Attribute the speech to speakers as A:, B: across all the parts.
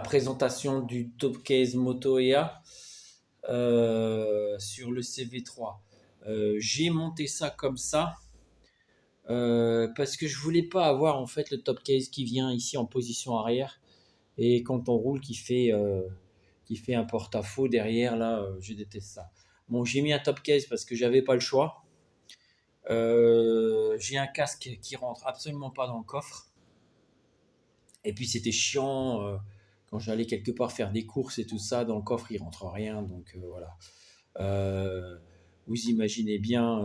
A: présentation du Top Case Moto EA sur le CV3. J'ai monté ça comme ça parce que je voulais pas avoir en fait le top case qui vient ici en position arrière et quand on roule qui fait un porte-à-faux derrière là, je déteste ça. Bon, j'ai mis un top case parce que j'avais pas le choix. J'ai un casque qui rentre absolument pas dans le coffre. Et puis c'était chiant quand j'allais quelque part faire des courses et tout ça, dans le coffre il rentre rien, donc voilà. Euh, vous imaginez bien,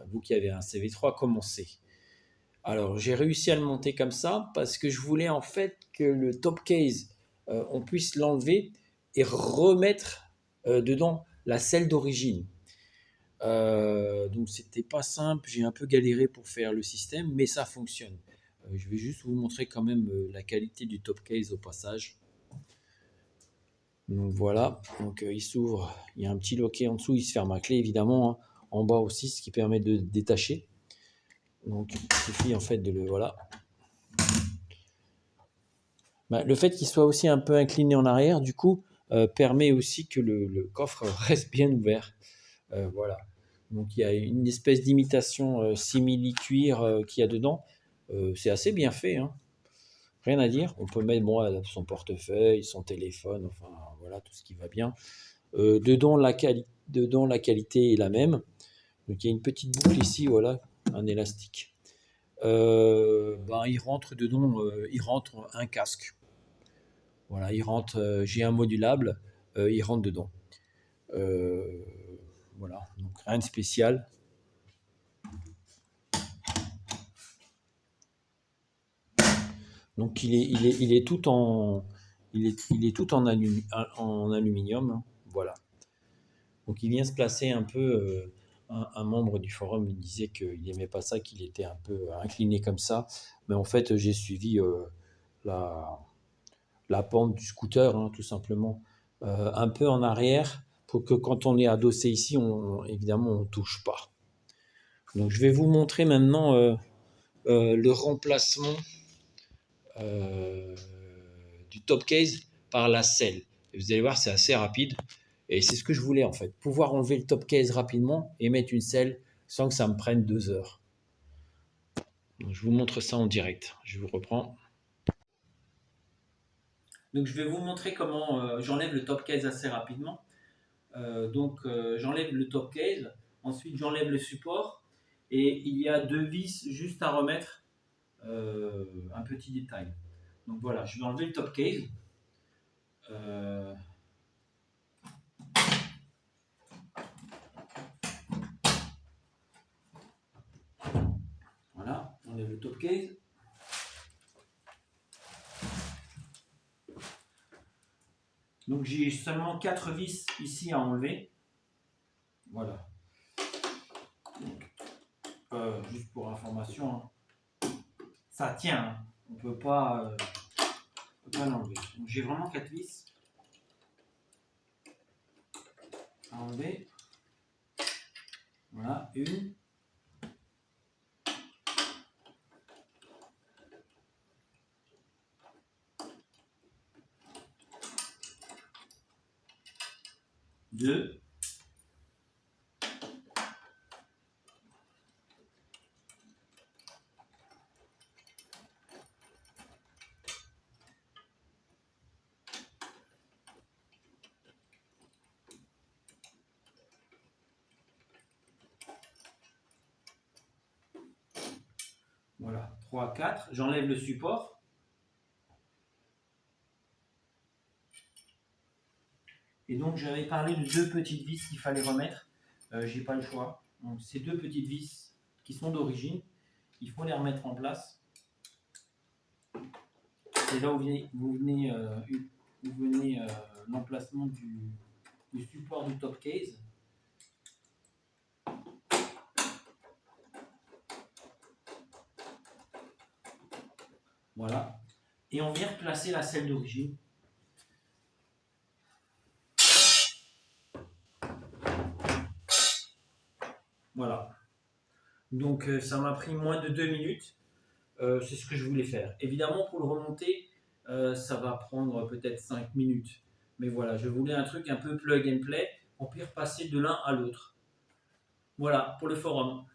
A: vous qui avez un CV3, comment c'est. Alors j'ai réussi à le monter comme ça parce que je voulais en fait que le top case, on puisse l'enlever et remettre dedans la selle d'origine. Donc c'était pas simple, j'ai un peu galéré pour faire le système, mais ça fonctionne. Je vais juste vous montrer quand même la qualité du top case au passage. Donc voilà, donc il s'ouvre, il y a un petit loquet en dessous, il se ferme à clé évidemment, hein. En bas aussi, ce qui permet de détacher. Donc il suffit en fait de le voilà. Le fait qu'il soit aussi un peu incliné en arrière, du coup, permet aussi que le coffre reste bien ouvert. Voilà. Donc il y a une espèce d'imitation simili-cuir qu'il y a dedans. C'est assez bien fait, hein. Rien à dire. On peut mettre son portefeuille, son téléphone, enfin voilà, tout ce qui va bien. Dedans, la qualité est la même. Donc il y a une petite boucle ici, voilà, un élastique. Il rentre dedans, il rentre un casque. Voilà, il rentre, j'ai un modulable, il rentre dedans. Voilà, donc rien de spécial. Donc il est tout en en aluminium, hein, voilà. Donc il vient se placer un peu. Un membre du forum me disait qu'il n'aimait pas ça, qu'il était un peu incliné comme ça. Mais en fait, j'ai suivi la pente du scooter, hein, tout simplement, un peu en arrière, pour que quand on est adossé ici, évidemment, on ne touche pas. Donc je vais vous montrer maintenant le remplacement du top case par la selle. Et vous allez voir, c'est assez rapide. Et c'est ce que je voulais en fait, pouvoir enlever le top case rapidement et mettre une selle sans que ça me prenne 2 heures. Donc, je vous montre ça en direct. Je vous reprends. Donc je vais vous montrer comment j'enlève le top case assez rapidement. J'enlève le top case, ensuite j'enlève le support et il y a 2 vis juste à remettre. Un petit détail. Donc voilà, je vais enlever le top case. Voilà, on enlève le top case. Donc j'ai seulement 4 vis ici à enlever. Voilà. Juste pour information, hein. Ça tient, hein. On ne peut pas l'enlever. Donc j'ai vraiment 4 vis à enlever. Voilà, une. Deux. Voilà, 3, 4. J'enlève le support. Et donc j'avais parlé de 2 petites vis qu'il fallait remettre. J'ai pas le choix. Donc ces 2 petites vis qui sont d'origine, il faut les remettre en place. C'est là où vous venez l'emplacement du support du top case. Voilà. Et on vient replacer la selle d'origine. Voilà. Donc ça m'a pris moins de 2 minutes. C'est ce que je voulais faire. Évidemment, pour le remonter, ça va prendre peut-être 5 minutes. Mais voilà, je voulais un truc un peu plug and play, pour puis repasser de l'un à l'autre. Voilà, pour le forum.